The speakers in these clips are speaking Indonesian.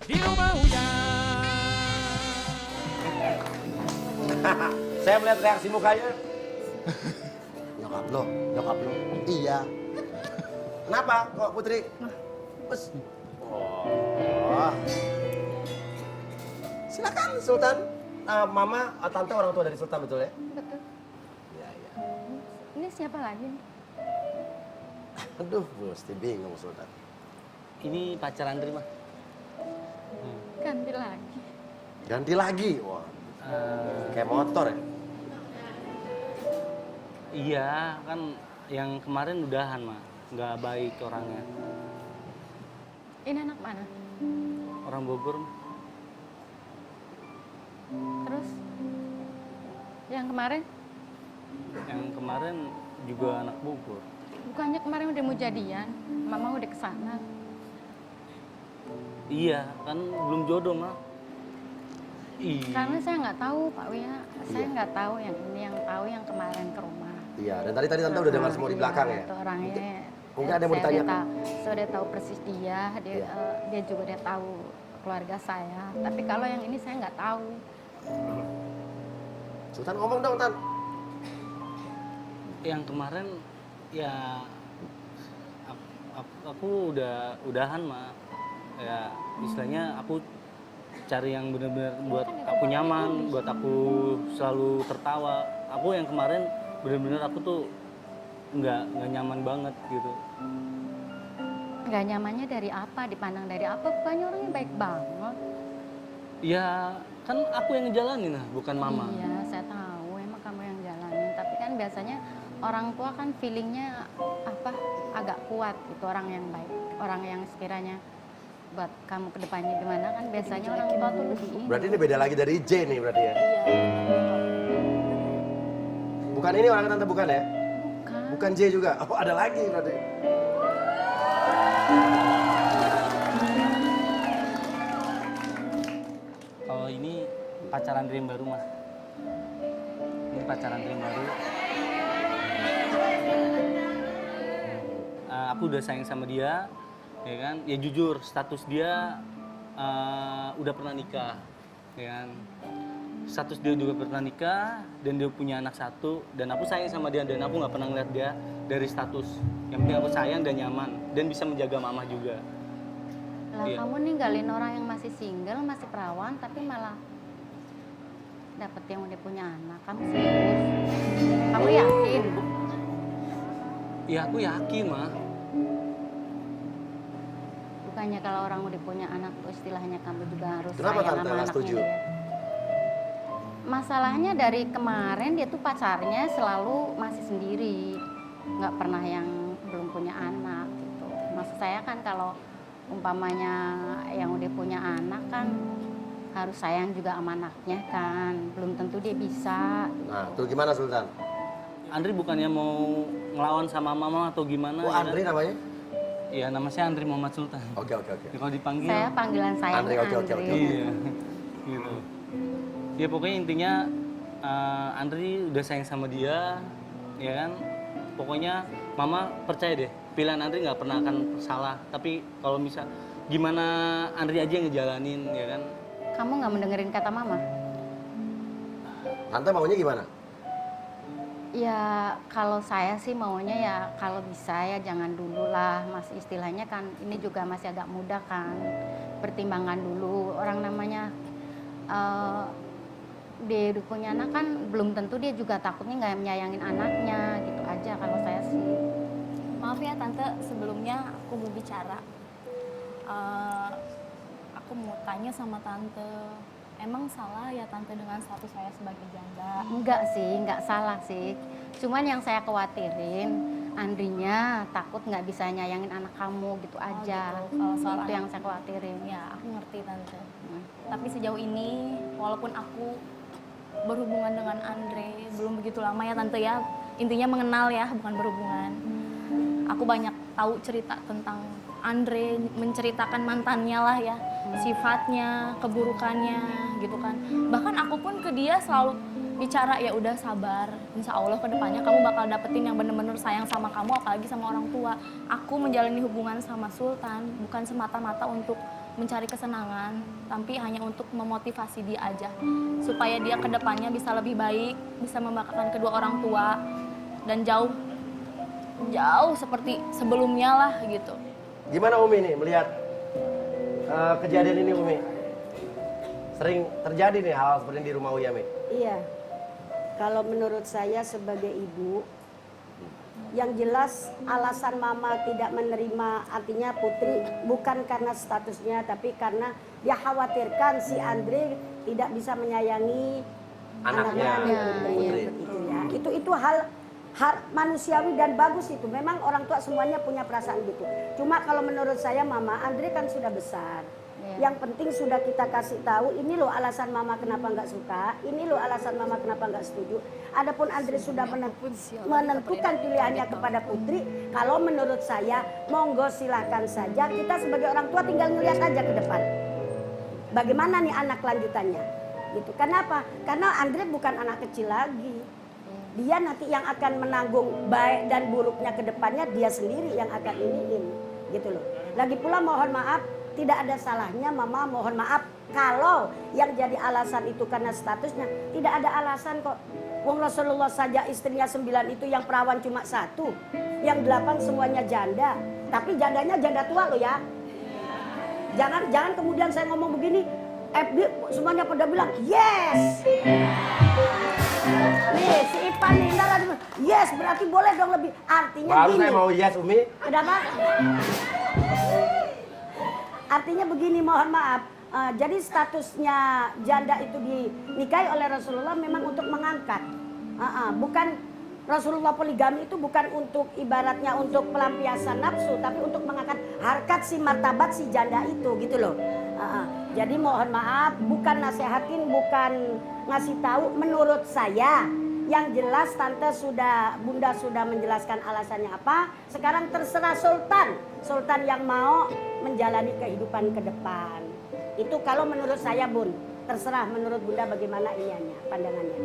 di rumah hujan. Saya melihat reaksi mukanya. Nyokap lo. Iya. Kenapa kok Putri? Bes. Oh. Silakan Sultan. Mama, tante orang tua dari Sultan betul ya? Betul. Iya, iya. Ini siapa lagi? Aduh, mesti bingung Sultan. Ini pacar Andri mah. Ganti lagi. Ganti lagi. Wah. Kayak motor ya? Iya, kan yang kemarin udahan mah. Nggak baik orangnya. Ini anak mana? Orang Bogor mah. Terus? Yang kemarin? Yang kemarin juga anak Bogor. Bukannya kemarin udah mau jadian? Mama udah kesana. Iya, kan belum jodoh mah. Karena saya nggak tahu Pak Wia. Saya Iya. nggak tahu yang ini, yang tahu yang kemarin ke rumah. Iya, dan tadi tante udah dengar semua di belakang ya? Itu orangnya. Mungkin ada yang mau ditanyakan. Saya udah tahu persis dia. Iya. Dia juga udah tahu keluarga saya. Tapi kalau yang ini saya nggak tahu. Sultan ngomong dong, Tan. Yang kemarin ya aku udahan mah. Ya istilahnya aku cari yang benar-benar buat aku nyaman, buat aku selalu tertawa. Aku yang kemarin benar-benar aku tuh nggak nyaman banget gitu. Nggak nyamannya dari apa? Dipandang dari apa? Bukannya orangnya baik banget. Ya kan aku yang ngejalanin lah, bukan mama. Iya, saya tahu. Emang kamu yang jalanin. Tapi kan biasanya orang tua kan feelingnya apa? Agak kuat gitu, orang yang baik, orang yang sekiranya buat kamu kedepannya gimana kan biasanya orang tua tuh begini. Berarti ini beda lagi dari J nih berarti ya? Bukan ini orang tante bukan ya? Bukan. Bukan J juga? Oh ada lagi berarti. Kalau ini pacaran dream baru mah. Ini pacaran dream baru. Aku udah sayang sama dia, ya kan? Ya jujur, status dia udah pernah nikah, ya kan? Status dia juga pernah nikah dan dia punya anak satu dan aku sayang sama dia dan aku nggak pernah ngeliat dia dari status. Yang penting aku sayang dan nyaman dan bisa menjaga mama juga. Lah Iya. kamu ninggalin orang yang masih single, masih perawan tapi malah dapet yang udah punya anak. Kamu serius? Kamu yakin? Ya aku yakin mah. Bukannya kalau orang udah punya anak tuh istilahnya kamu juga harus Kenapa sayang Tante sama nggak anaknya setuju? dia. Masalahnya dari kemarin dia tuh pacarnya selalu masih sendiri, nggak pernah yang belum punya anak gitu. Maksud saya kan kalau umpamanya yang udah punya anak kan harus sayang juga sama anaknya kan, belum tentu dia bisa. Nah, tuh gimana Sultan? Andri bukannya mau ngelawan sama mama atau gimana? Oh ya Andri kan? namanya? Iya, nama saya Andri Muhammad Sultan. Oke. Ya, kalau dipanggil Saya panggilan saya Andri, oke. iya. Gitu. Ya pokoknya intinya Andri udah sayang sama dia, ya kan? Pokoknya mama percaya deh, pilihan Andri nggak pernah akan salah. Tapi kalau misal gimana Andri aja yang ngejalanin, ya kan? Kamu nggak mendengerin kata mama? Tante maunya gimana? Ya kalau saya sih maunya ya kalau bisa ya jangan dulu lah, masih istilahnya kan ini juga masih agak muda kan, pertimbangan dulu orang namanya dia udah punya anak kan belum tentu dia juga takutnya nggak menyayangin anaknya gitu aja kalau saya sih. Maaf ya Tante, sebelumnya aku mau bicara. Aku mau tanya sama Tante, emang salah ya Tante dengan status saya sebagai janda? Enggak sih, enggak salah sih. Cuman yang saya khawatirin, Andrinya takut nggak bisa nyayangin anak kamu gitu aja. gitu. Kalau soal Itu anak. yang saya khawatirin. Ya, aku ngerti Tante. Tapi sejauh ini, walaupun aku berhubungan dengan Andre, belum begitu lama ya Tante ya. Intinya mengenal ya, bukan berhubungan. Aku banyak tahu cerita tentang Andre, menceritakan mantannya lah ya. Sifatnya, keburukannya gitu kan. Bahkan aku pun ke dia selalu bicara ya udah sabar, insya Allah kedepannya kamu bakal dapetin yang bener-bener sayang sama kamu apalagi sama orang tua. Aku menjalani hubungan sama Sultan bukan semata-mata untuk mencari kesenangan, tapi hanya untuk memotivasi dia aja supaya dia kedepannya bisa lebih baik, bisa membanggakan kedua orang tua dan jauh seperti sebelumnya lah gitu. Gimana Umi nih melihat kejadian ini Umi? Sering terjadi nih hal seperti ini di rumah Uya Mi? Iya, kalau menurut saya sebagai ibu, yang jelas alasan mama tidak menerima artinya Putri bukan karena statusnya, tapi karena dia khawatirkan si Andre tidak bisa menyayangi Anaknya, Putri. Itu hal manusiawi dan bagus itu. Memang orang tua semuanya punya perasaan gitu. Cuma kalau menurut saya mama, Andre kan sudah besar. Yang penting sudah kita kasih tahu, ini loh alasan mama kenapa nggak suka, ini loh alasan mama kenapa nggak setuju. Adapun Andre sudah menentukan pilihannya kepada Putri, kalau menurut saya monggo silahkan saja, kita sebagai orang tua tinggal ngeliat aja ke depan. Bagaimana nih anak lanjutannya? Gitu. Kenapa? Karena Andre bukan anak kecil lagi. Dia nanti yang akan menanggung baik dan buruknya ke depannya, dia sendiri yang akan iniin. Gitu loh. Lagi pula mohon maaf, tidak ada salahnya mama mohon maaf kalau yang jadi alasan itu karena statusnya. Tidak ada alasan kok. Wong Rasulullah saja istrinya 9 itu yang perawan cuma 1, yang 8 semuanya janda. Tapi jandanya janda tua loh ya. Jangan kemudian saya ngomong begini, FB semuanya pada bilang yes. Nih si Ipan nih ntar ada, yes berarti boleh dong lebih. Artinya baru gini. saya mau yes Umi. Kenapa? Artinya begini, mohon maaf. Jadi statusnya janda itu dinikahi oleh Rasulullah memang untuk mengangkat. Bukan Rasulullah poligami itu bukan untuk ibaratnya untuk pelampiasan nafsu, tapi untuk mengangkat harkat si martabat si janda itu gitu loh. Jadi mohon maaf, bukan nasehatin, bukan ngasih tahu. Menurut saya, yang jelas Bunda sudah menjelaskan alasannya apa. Sekarang terserah Sultan yang mau menjalani kehidupan ke depan. Itu kalau menurut saya Bun, terserah menurut Bunda bagaimana iniannya, pandangannya.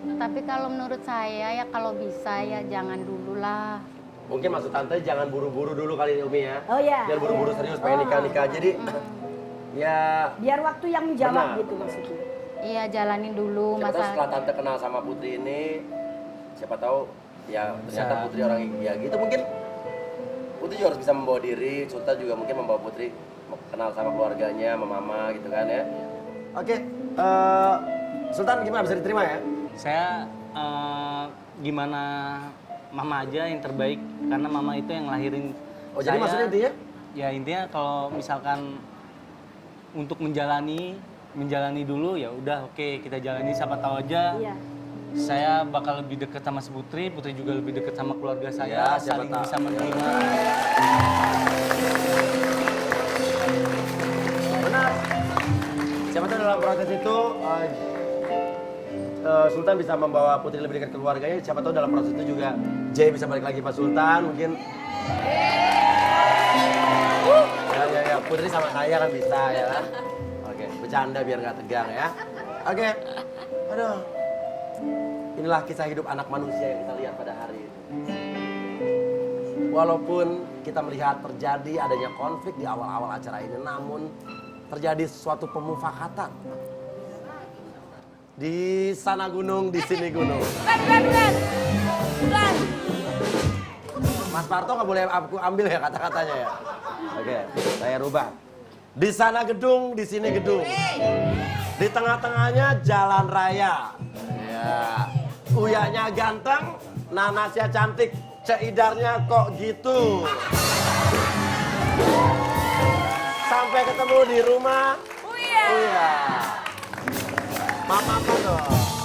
Tapi kalau menurut saya ya kalau bisa ya jangan dulu lah. Mungkin maksud Tante jangan buru-buru dulu kali Umi ya. Oh iya. Jangan buru-buru serius pengen nikah-nikah. Jadi ya biar waktu yang menjawab benar. gitu maksudnya. Iya jalanin dulu siapa tahu masa. setelah Tante kenal sama Putri ini, siapa tahu ya ternyata Putri orang ya gitu, mungkin Putri juga harus bisa membawa diri, Sultan juga mungkin membawa Putri kenal sama keluarganya, sama mama gitu kan ya. Oke, Sultan gimana, bisa diterima ya? Saya gimana mama aja yang terbaik karena mama itu yang lahirin Oh saya. jadi maksudnya intinya? Ya intinya kalau misalkan untuk menjalani dulu ya udah oke, kita jalani, siapa tahu aja. Iya. Saya bakal lebih dekat sama si Putri juga lebih dekat sama keluarga Ya, saya, siapa saling tahu. bisa menerima. Benar. Siapa tahu dalam proses itu Sultan bisa membawa Putri lebih dekat keluarganya. Siapa tahu dalam proses itu juga Jay bisa balik lagi Pak Sultan mungkin. Ya, Putri sama saya kan bisa ya kan. Oke, bercanda biar nggak tegang ya. Oke, aduh. Inilah kisah hidup anak manusia yang kita lihat pada hari ini. Walaupun kita melihat terjadi adanya konflik di awal-awal acara ini, namun terjadi suatu pemufakatan. Di sana gunung, di sini gunung. Bukan. Mas Parto nggak boleh aku ambil ya kata-katanya ya. Oke, saya rubah. Di sana gedung, di sini gedung. Di tengah-tengahnya jalan raya. Ya. Uyanya ganteng, nanasnya cantik, ceidarnya kok gitu. Sampai ketemu di rumah Uya. Mama dong.